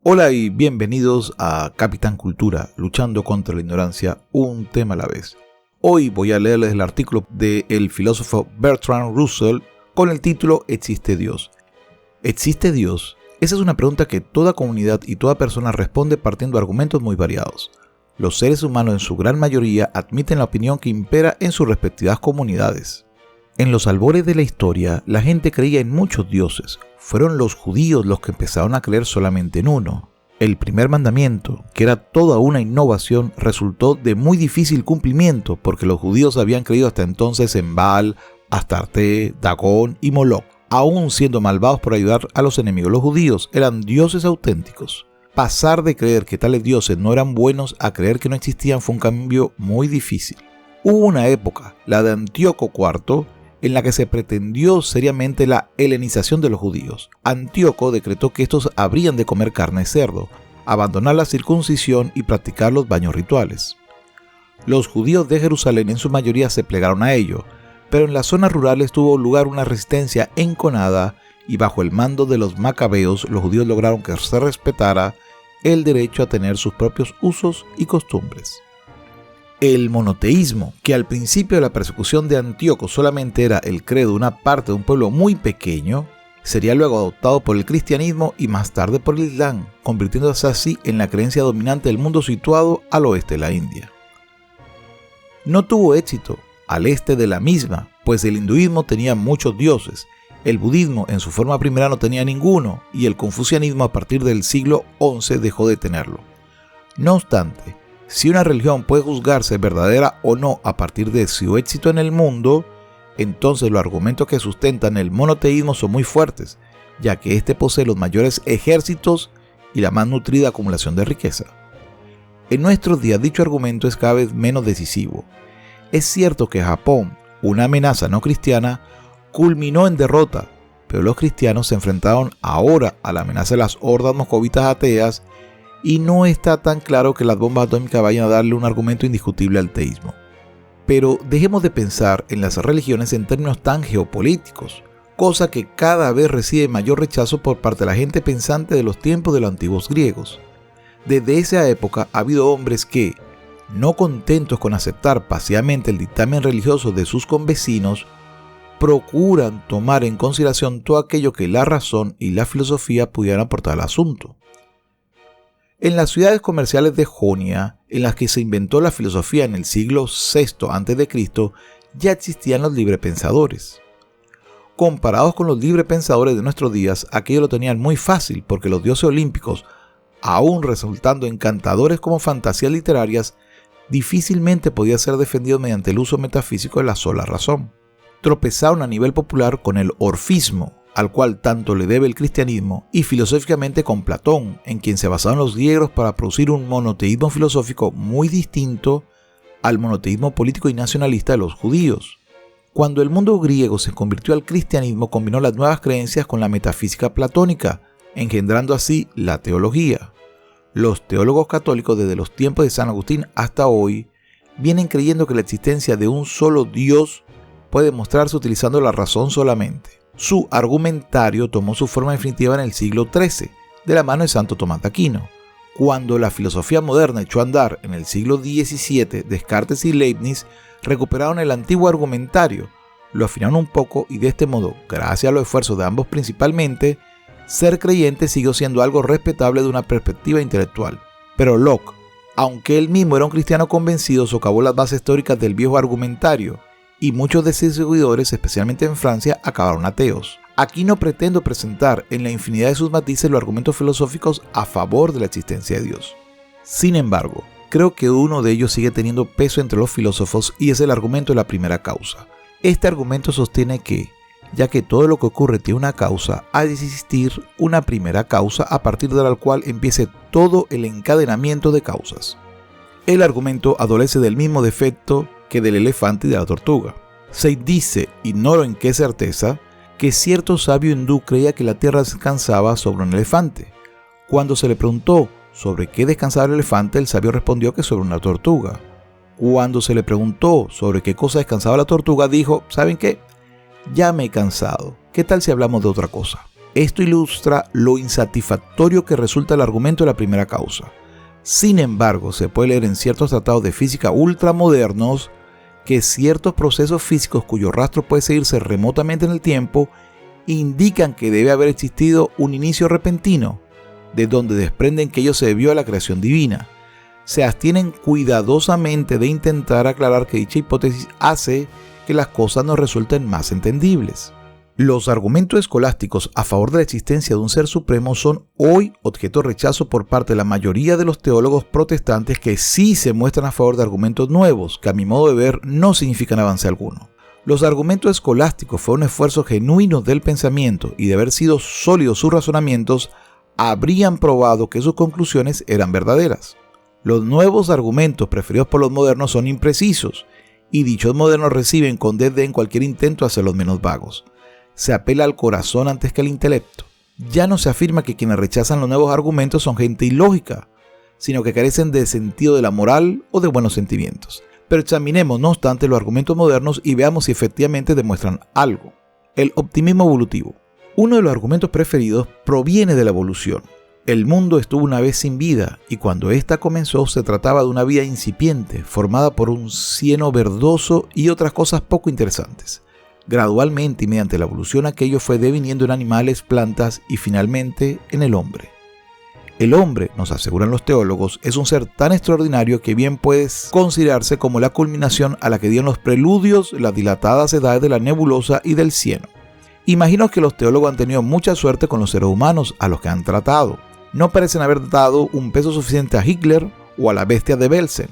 Hola y bienvenidos a Capitán Cultura, luchando contra la ignorancia, un tema a la vez. Hoy voy a leerles el artículo del filósofo Bertrand Russell con el título ¿Existe Dios? ¿Existe Dios? Esa es una pregunta que toda comunidad y toda persona responde partiendo de argumentos muy variados. Los seres humanos en su gran mayoría admiten la opinión que impera en sus respectivas comunidades. En los albores de la historia, la gente creía en muchos dioses. Fueron los judíos los que empezaron a creer solamente en uno. El primer mandamiento, que era toda una innovación, resultó de muy difícil cumplimiento porque los judíos habían creído hasta entonces en Baal, Astarte, Dagón y Moloch. Aún siendo malvados por ayudar a los enemigos, los judíos eran dioses auténticos. Pasar de creer que tales dioses no eran buenos a creer que no existían fue un cambio muy difícil. Hubo una época, la de Antíoco IV, en la que se pretendió seriamente la helenización de los judíos. Antíoco decretó que estos habrían de comer carne de cerdo, abandonar la circuncisión y practicar los baños rituales. Los judíos de Jerusalén en su mayoría se plegaron a ello, pero en las zonas rurales tuvo lugar una resistencia enconada y bajo el mando de los macabeos los judíos lograron que se respetara el derecho a tener sus propios usos y costumbres. El monoteísmo, que al principio de la persecución de Antíoco solamente era el credo de una parte de un pueblo muy pequeño, sería luego adoptado por el cristianismo y más tarde por el islam, convirtiéndose así en la creencia dominante del mundo situado al oeste de la India. No tuvo éxito al este de la misma, pues el hinduismo tenía muchos dioses, el budismo en su forma primera no tenía ninguno y el confucianismo a partir del siglo XI dejó de tenerlo. No obstante, si una religión puede juzgarse verdadera o no a partir de su éxito en el mundo, entonces los argumentos que sustentan el monoteísmo son muy fuertes, ya que éste posee los mayores ejércitos y la más nutrida acumulación de riqueza. En nuestros días dicho argumento es cada vez menos decisivo. Es cierto que Japón, una amenaza no cristiana, culminó en derrota, pero los cristianos se enfrentaron ahora a la amenaza de las hordas moscovitas ateas y no está tan claro que las bombas atómicas vayan a darle un argumento indiscutible al teísmo. Pero dejemos de pensar en las religiones en términos tan geopolíticos, cosa que cada vez recibe mayor rechazo por parte de la gente pensante de los tiempos de los antiguos griegos. Desde esa época ha habido hombres que, no contentos con aceptar pasivamente el dictamen religioso de sus convecinos, procuran tomar en consideración todo aquello que la razón y la filosofía pudieran aportar al asunto. En las ciudades comerciales de Jonia, en las que se inventó la filosofía en el siglo VI a.C., ya existían los librepensadores. Comparados con los librepensadores de nuestros días, aquellos lo tenían muy fácil porque los dioses olímpicos, aún resultando encantadores como fantasías literarias, difícilmente podían ser defendidos mediante el uso metafísico de la sola razón. Tropezaron a nivel popular con el orfismo, al cual tanto le debe el cristianismo, y filosóficamente con Platón, en quien se basaron los griegos para producir un monoteísmo filosófico muy distinto al monoteísmo político y nacionalista de los judíos. Cuando el mundo griego se convirtió al cristianismo, combinó las nuevas creencias con la metafísica platónica, engendrando así la teología. Los teólogos católicos desde los tiempos de San Agustín hasta hoy vienen creyendo que la existencia de un solo Dios puede mostrarse utilizando la razón solamente. Su argumentario tomó su forma definitiva en el siglo XIII, de la mano de Santo Tomás de Aquino. Cuando la filosofía moderna echó a andar en el siglo XVII, Descartes y Leibniz recuperaron el antiguo argumentario, lo afinaron un poco y de este modo, gracias a los esfuerzos de ambos principalmente, ser creyente siguió siendo algo respetable de una perspectiva intelectual. Pero Locke, aunque él mismo era un cristiano convencido, socavó las bases teóricas del viejo argumentario, y muchos de sus seguidores, especialmente en Francia, acabaron ateos. Aquí no pretendo presentar en la infinidad de sus matices los argumentos filosóficos a favor de la existencia de Dios. Sin embargo, creo que uno de ellos sigue teniendo peso entre los filósofos y es el argumento de la primera causa. Este argumento sostiene que, ya que todo lo que ocurre tiene una causa, ha de existir una primera causa a partir de la cual empiece todo el encadenamiento de causas. El argumento adolece del mismo defecto que del elefante y de la tortuga. Se dice, ignoro en qué certeza, que cierto sabio hindú creía que la tierra descansaba sobre un elefante. Cuando se le preguntó sobre qué descansaba el elefante, el sabio respondió que sobre una tortuga. Cuando se le preguntó sobre qué cosa descansaba la tortuga, dijo, ¿saben qué? Ya me he cansado. ¿Qué tal si hablamos de otra cosa? Esto ilustra lo insatisfactorio que resulta el argumento de la primera causa. Sin embargo, se puede leer en ciertos tratados de física ultramodernos que ciertos procesos físicos cuyo rastro puede seguirse remotamente en el tiempo indican que debe haber existido un inicio repentino, de donde desprenden que ello se debió a la creación divina. Se abstienen cuidadosamente de intentar aclarar que dicha hipótesis hace que las cosas nos resulten más entendibles. Los argumentos escolásticos a favor de la existencia de un ser supremo son hoy objeto de rechazo por parte de la mayoría de los teólogos protestantes que sí se muestran a favor de argumentos nuevos, que a mi modo de ver no significan avance alguno. Los argumentos escolásticos fueron esfuerzos genuinos del pensamiento y de haber sido sólidos sus razonamientos, habrían probado que sus conclusiones eran verdaderas. Los nuevos argumentos preferidos por los modernos son imprecisos, y dichos modernos reciben con desdén cualquier intento de hacerlos menos vagos. Se apela al corazón antes que al intelecto. Ya no se afirma que quienes rechazan los nuevos argumentos son gente ilógica, sino que carecen de sentido de la moral o de buenos sentimientos. Pero examinemos, no obstante, los argumentos modernos y veamos si efectivamente demuestran algo. El optimismo evolutivo. Uno de los argumentos preferidos proviene de la evolución. El mundo estuvo una vez sin vida, y cuando ésta comenzó se trataba de una vida incipiente, formada por un cieno verdoso y otras cosas poco interesantes. Gradualmente y mediante la evolución aquello fue deviniendo en animales, plantas y finalmente en el hombre. El hombre, nos aseguran los teólogos, es un ser tan extraordinario que bien puede considerarse como la culminación a la que dieron los preludios las dilatadas edades de la nebulosa y del cieno. Imagino que los teólogos han tenido mucha suerte con los seres humanos a los que han tratado. No parecen haber dado un peso suficiente a Hitler o a la bestia de Belsen.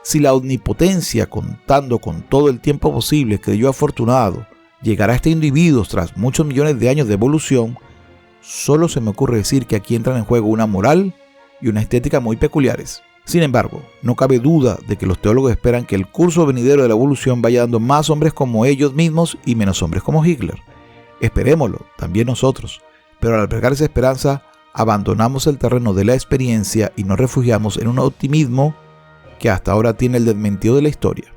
Si la omnipotencia, contando con todo el tiempo posible, creyó afortunado llegar a este individuo tras muchos millones de años de evolución, solo se me ocurre decir que aquí entran en juego una moral y una estética muy peculiares. Sin embargo, no cabe duda de que los teólogos esperan que el curso venidero de la evolución vaya dando más hombres como ellos mismos y menos hombres como Hitler. Esperémoslo, también nosotros, pero al albergar esa esperanza, abandonamos el terreno de la experiencia y nos refugiamos en un optimismo que hasta ahora tiene el desmentido de la historia.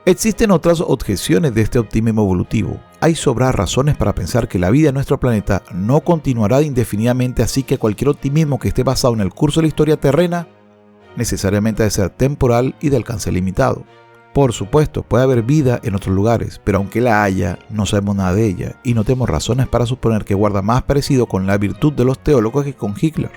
Existen otras objeciones de este optimismo evolutivo. Hay sobradas razones para pensar que la vida en nuestro planeta no continuará indefinidamente, así que cualquier optimismo que esté basado en el curso de la historia terrena necesariamente debe ser temporal y de alcance limitado. Por supuesto, puede haber vida en otros lugares, pero aunque la haya, no sabemos nada de ella y no tenemos razones para suponer que guarda más parecido con la virtud de los teólogos que con Hitler.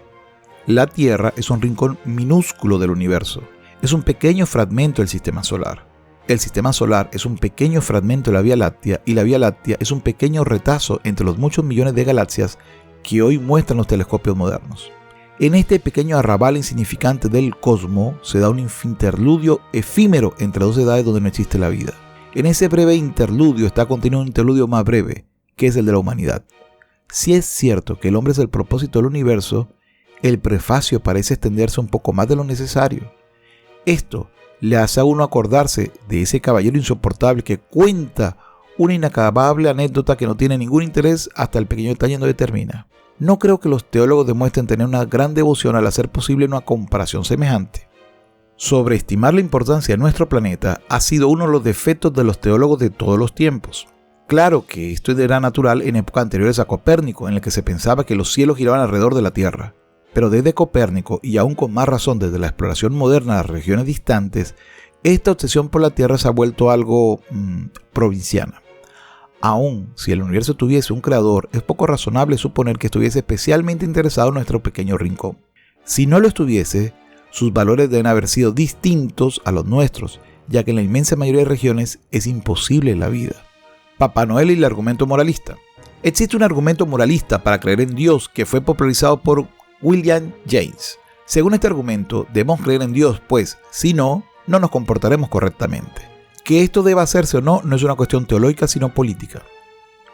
La Tierra es un rincón minúsculo del universo. Es un pequeño fragmento del sistema solar. El sistema solar es un pequeño fragmento de la Vía Láctea y la Vía Láctea es un pequeño retazo entre los muchos millones de galaxias que hoy muestran los telescopios modernos. En este pequeño arrabal insignificante del cosmos se da un interludio efímero entre dos edades donde no existe la vida. En ese breve interludio está contenido un interludio más breve, que es el de la humanidad. Si es cierto que el hombre es el propósito del universo, el prefacio parece extenderse un poco más de lo necesario. Esto le hace a uno acordarse de ese caballero insoportable que cuenta una inacabable anécdota que no tiene ningún interés hasta el pequeño detalle donde termina. No creo que los teólogos demuestren tener una gran devoción al hacer posible una comparación semejante. Sobreestimar la importancia de nuestro planeta ha sido uno de los defectos de los teólogos de todos los tiempos. Claro que esto era natural en épocas anteriores a Copérnico, en el que se pensaba que los cielos giraban alrededor de la Tierra. Pero desde Copérnico, y aún con más razón desde la exploración moderna de las regiones distantes, esta obsesión por la Tierra se ha vuelto algo provinciana. Aún si el universo tuviese un creador, es poco razonable suponer que estuviese especialmente interesado en nuestro pequeño rincón. Si no lo estuviese, sus valores deben haber sido distintos a los nuestros, ya que en la inmensa mayoría de regiones es imposible la vida. Papá Noel y el argumento moralista. Existe un argumento moralista para creer en Dios que fue popularizado por William James. Según este argumento, debemos creer en Dios, pues, si no, no nos comportaremos correctamente. Que esto deba hacerse o no es una cuestión teológica, sino política.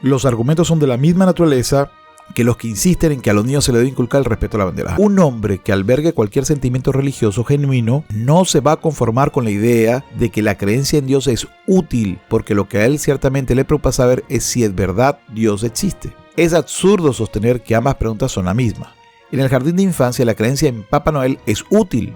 Los argumentos son de la misma naturaleza que los que insisten en que a los niños se les debe inculcar el respeto a la bandera. Un hombre que albergue cualquier sentimiento religioso genuino no se va a conformar con la idea de que la creencia en Dios es útil, porque lo que a él ciertamente le preocupa saber es si es verdad Dios existe. Es absurdo sostener que ambas preguntas son la misma. En el jardín de infancia la creencia en Papá Noel es útil,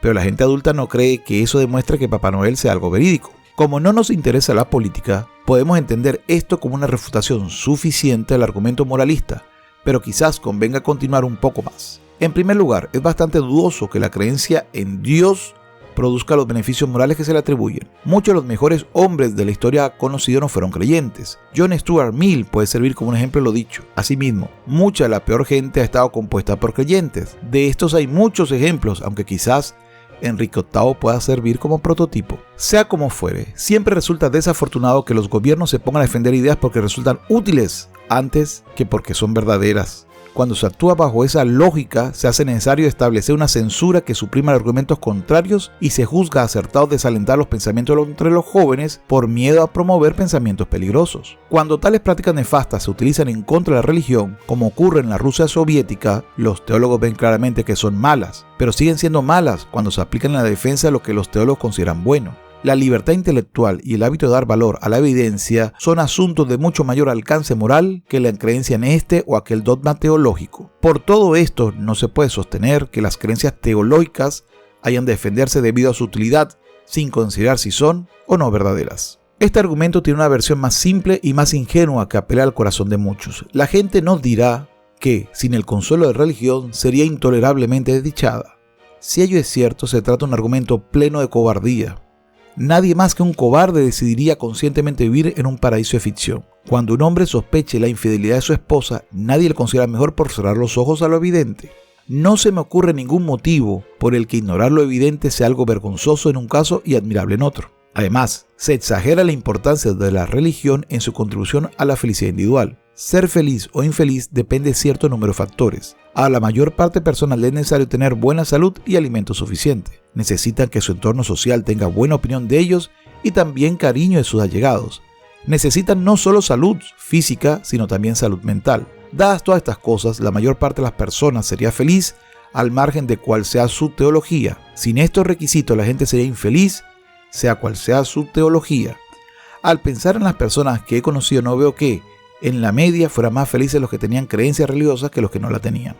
pero la gente adulta no cree que eso demuestre que Papá Noel sea algo verídico. Como no nos interesa la política, podemos entender esto como una refutación suficiente al argumento moralista, pero quizás convenga continuar un poco más. En primer lugar, es bastante dudoso que la creencia en Dios produzca los beneficios morales que se le atribuyen. Muchos de los mejores hombres de la historia conocidos no fueron creyentes. John Stuart Mill puede servir como un ejemplo de lo dicho. Asimismo, mucha de la peor gente ha estado compuesta por creyentes. De estos hay muchos ejemplos, aunque quizás Enrique VIII pueda servir como prototipo. Sea como fuere, siempre resulta desafortunado que los gobiernos se pongan a defender ideas porque resultan útiles antes que porque son verdaderas. Cuando se actúa bajo esa lógica, se hace necesario establecer una censura que suprima los argumentos contrarios y se juzga acertado desalentar los pensamientos entre los jóvenes por miedo a promover pensamientos peligrosos. Cuando tales prácticas nefastas se utilizan en contra de la religión, como ocurre en la Rusia soviética, los teólogos ven claramente que son malas, pero siguen siendo malas cuando se aplican en la defensa de lo que los teólogos consideran bueno. La libertad intelectual y el hábito de dar valor a la evidencia son asuntos de mucho mayor alcance moral que la creencia en este o aquel dogma teológico. Por todo esto, no se puede sostener que las creencias teológicas hayan de defenderse debido a su utilidad, sin considerar si son o no verdaderas. Este argumento tiene una versión más simple y más ingenua que apela al corazón de muchos. La gente nos dirá que, sin el consuelo de religión, sería intolerablemente desdichada. Si ello es cierto, se trata de un argumento pleno de cobardía. Nadie más que un cobarde decidiría conscientemente vivir en un paraíso de ficción. Cuando un hombre sospeche la infidelidad de su esposa, nadie le considera mejor por cerrar los ojos a lo evidente. No se me ocurre ningún motivo por el que ignorar lo evidente sea algo vergonzoso en un caso y admirable en otro. Además, se exagera la importancia de la religión en su contribución a la felicidad individual. Ser feliz o infeliz depende de cierto número de factores. A la mayor parte personal es necesario tener buena salud y alimento suficiente. Necesitan que su entorno social tenga buena opinión de ellos y también cariño de sus allegados. Necesitan no solo salud física, sino también salud mental. Dadas todas estas cosas, la mayor parte de las personas sería feliz al margen de cuál sea su teología. Sin estos requisitos, la gente sería infeliz, sea cual sea su teología. Al pensar en las personas que he conocido, no veo que, en la media, fueran más felices los que tenían creencias religiosas que los que no la tenían.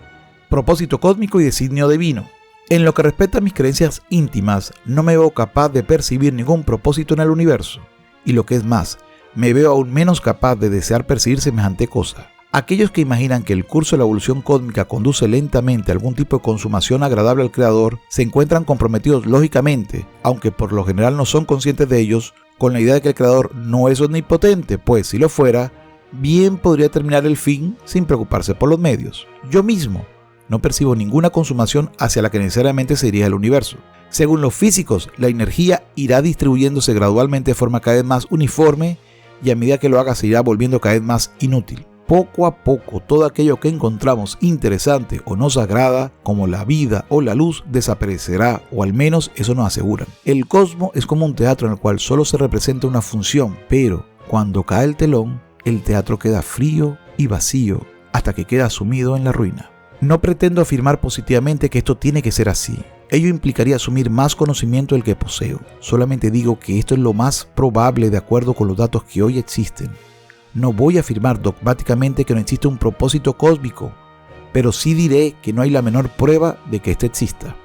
Propósito cósmico y designio divino. En lo que respecta a mis creencias íntimas, no me veo capaz de percibir ningún propósito en el universo. Y lo que es más, me veo aún menos capaz de desear percibir semejante cosa. Aquellos que imaginan que el curso de la evolución cósmica conduce lentamente a algún tipo de consumación agradable al Creador, se encuentran comprometidos lógicamente, aunque por lo general no son conscientes de ellos, con la idea de que el Creador no es omnipotente, pues si lo fuera, bien podría terminar el fin sin preocuparse por los medios. Yo mismo no percibo ninguna consumación hacia la que necesariamente se dirige el universo. Según los físicos, la energía irá distribuyéndose gradualmente de forma cada vez más uniforme y a medida que lo haga se irá volviendo cada vez más inútil. Poco a poco, todo aquello que encontramos interesante o nos agrada, como la vida o la luz, desaparecerá, o al menos eso nos aseguran. El cosmos es como un teatro en el cual solo se representa una función, pero cuando cae el telón, el teatro queda frío y vacío hasta que queda sumido en la ruina. No pretendo afirmar positivamente que esto tiene que ser así. Ello implicaría asumir más conocimiento del que poseo. Solamente digo que esto es lo más probable de acuerdo con los datos que hoy existen. No voy a afirmar dogmáticamente que no existe un propósito cósmico, pero sí diré que no hay la menor prueba de que éste exista.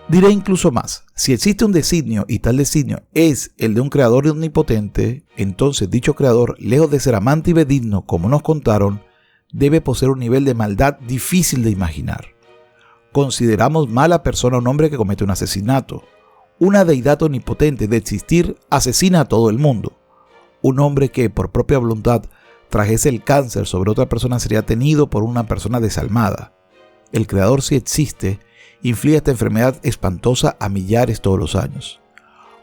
Diré incluso más, si existe un designio y tal designio es el de un creador omnipotente, entonces dicho creador, lejos de ser amante y benigno como nos contaron, debe poseer un nivel de maldad difícil de imaginar. Consideramos mala persona a un hombre que comete un asesinato. Una deidad omnipotente de existir asesina a todo el mundo. Un hombre que por propia voluntad trajese el cáncer sobre otra persona sería tenido por una persona desalmada. El creador, si existe, inflige esta enfermedad espantosa a millares todos los años.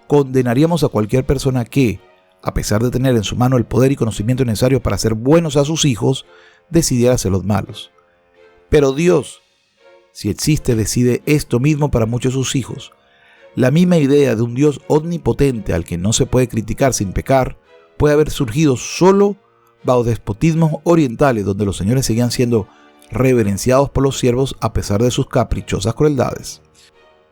Condenaríamos a cualquier persona que, a pesar de tener en su mano el poder y conocimiento necesario para hacer buenos a sus hijos, decidiera hacerlos malos. Pero Dios, si existe, decide esto mismo para muchos de sus hijos. La misma idea de un Dios omnipotente al que no se puede criticar sin pecar, puede haber surgido solo bajo despotismos orientales donde los señores seguían siendo reverenciados por los siervos a pesar de sus caprichosas crueldades.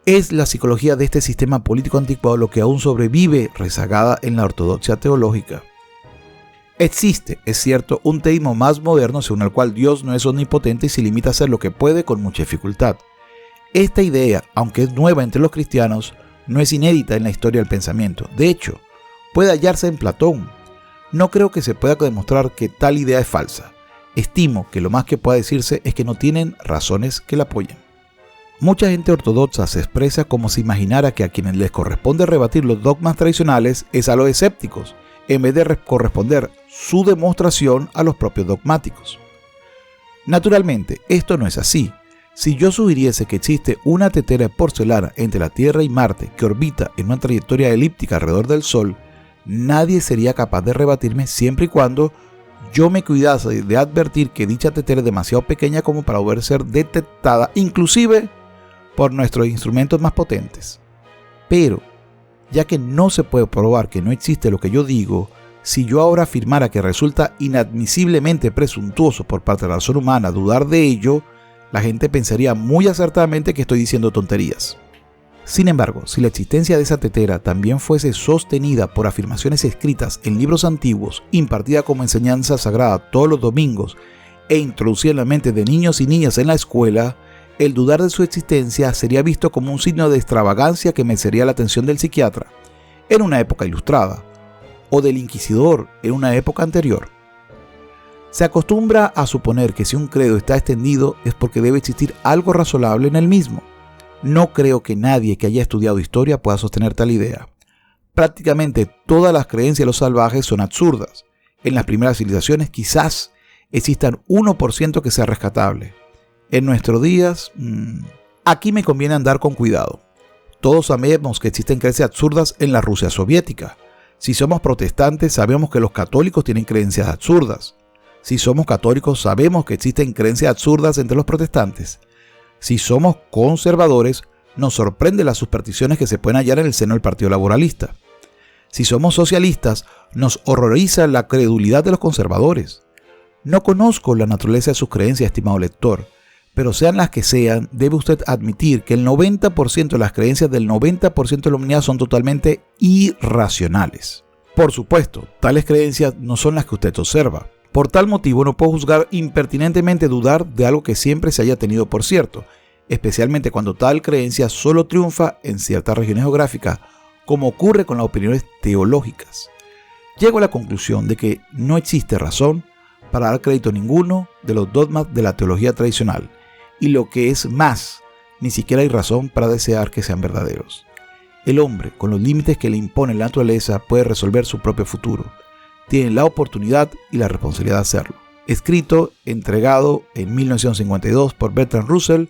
Es la psicología de este sistema político anticuado lo que aún sobrevive rezagada en la ortodoxia teológica. Existe, es cierto, un teísmo más moderno según el cual Dios no es omnipotente y se limita a hacer lo que puede con mucha dificultad. Esta idea, aunque es nueva entre los cristianos, no es inédita en la historia del pensamiento. De hecho, puede hallarse en Platón. No creo que se pueda demostrar que tal idea es falsa. estimo que lo más que pueda decirse es que no tienen razones que la apoyen. Mucha gente ortodoxa se expresa como si imaginara que a quienes les corresponde rebatir los dogmas tradicionales es a los escépticos, en vez de corresponder su demostración a los propios dogmáticos. Naturalmente, esto no es así. Si yo sugiriese que existe una tetera de porcelana entre la Tierra y Marte que orbita en una trayectoria elíptica alrededor del Sol, nadie sería capaz de rebatirme siempre y cuando yo me cuidase de advertir que dicha tetera es demasiado pequeña como para poder ser detectada, inclusive por nuestros instrumentos más potentes. Pero, ya que no se puede probar que no existe lo que yo digo, si yo ahora afirmara que resulta inadmisiblemente presuntuoso por parte de la razón humana dudar de ello, la gente pensaría muy acertadamente que estoy diciendo tonterías. Sin embargo, si la existencia de esa tetera también fuese sostenida por afirmaciones escritas en libros antiguos, impartida como enseñanza sagrada todos los domingos e introducida en la mente de niños y niñas en la escuela, el dudar de su existencia sería visto como un signo de extravagancia que merecería la atención del psiquiatra en una época ilustrada, o del inquisidor en una época anterior. Se acostumbra a suponer que si un credo está extendido es porque debe existir algo razonable en el mismo. No creo que nadie que haya estudiado historia pueda sostener tal idea. Prácticamente todas las creencias de los salvajes son absurdas. En las primeras civilizaciones quizás existan 1% que sea rescatable. En nuestros días, aquí me conviene andar con cuidado. Todos sabemos que existen creencias absurdas en la Rusia soviética. Si somos protestantes, sabemos que los católicos tienen creencias absurdas. Si somos católicos, sabemos que existen creencias absurdas entre los protestantes. Si somos conservadores, nos sorprenden las supersticiones que se pueden hallar en el seno del Partido Laboralista. Si somos socialistas, nos horroriza la credulidad de los conservadores. No conozco la naturaleza de sus creencias, estimado lector, pero sean las que sean, debe usted admitir que el 90% de las creencias del 90% de la humanidad son totalmente irracionales. Por supuesto, tales creencias no son las que usted observa. Por tal motivo no puedo juzgar impertinentemente dudar de algo que siempre se haya tenido por cierto, especialmente cuando tal creencia solo triunfa en ciertas regiones geográficas, como ocurre con las opiniones teológicas. Llego a la conclusión de que no existe razón para dar crédito a ninguno de los dogmas de la teología tradicional, y lo que es más, ni siquiera hay razón para desear que sean verdaderos. El hombre, con los límites que le impone la naturaleza, puede resolver su propio futuro. Tiene la oportunidad y la responsabilidad de hacerlo. Escrito, entregado en 1952 por Bertrand Russell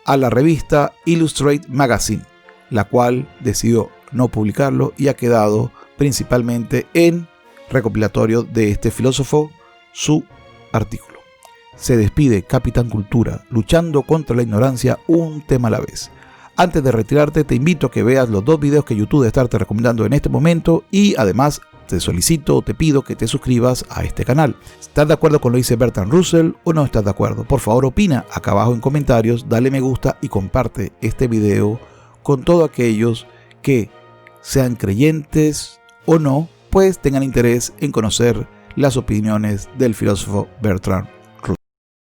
a la revista Illustrated Magazine, la cual decidió no publicarlo y ha quedado principalmente en recopilatorio de este filósofo su artículo. Se despide Capitán Cultura, luchando contra la ignorancia, un tema a la vez. Antes de retirarte, te invito a que veas los 2 videos que YouTube debe estarte recomendando en este momento y además te solicito o te pido que te suscribas a este canal. ¿Estás de acuerdo con lo que dice Bertrand Russell o no estás de acuerdo? Por favor opina acá abajo en comentarios, dale me gusta y comparte este video con todos aquellos que sean creyentes o no, pues tengan interés en conocer las opiniones del filósofo Bertrand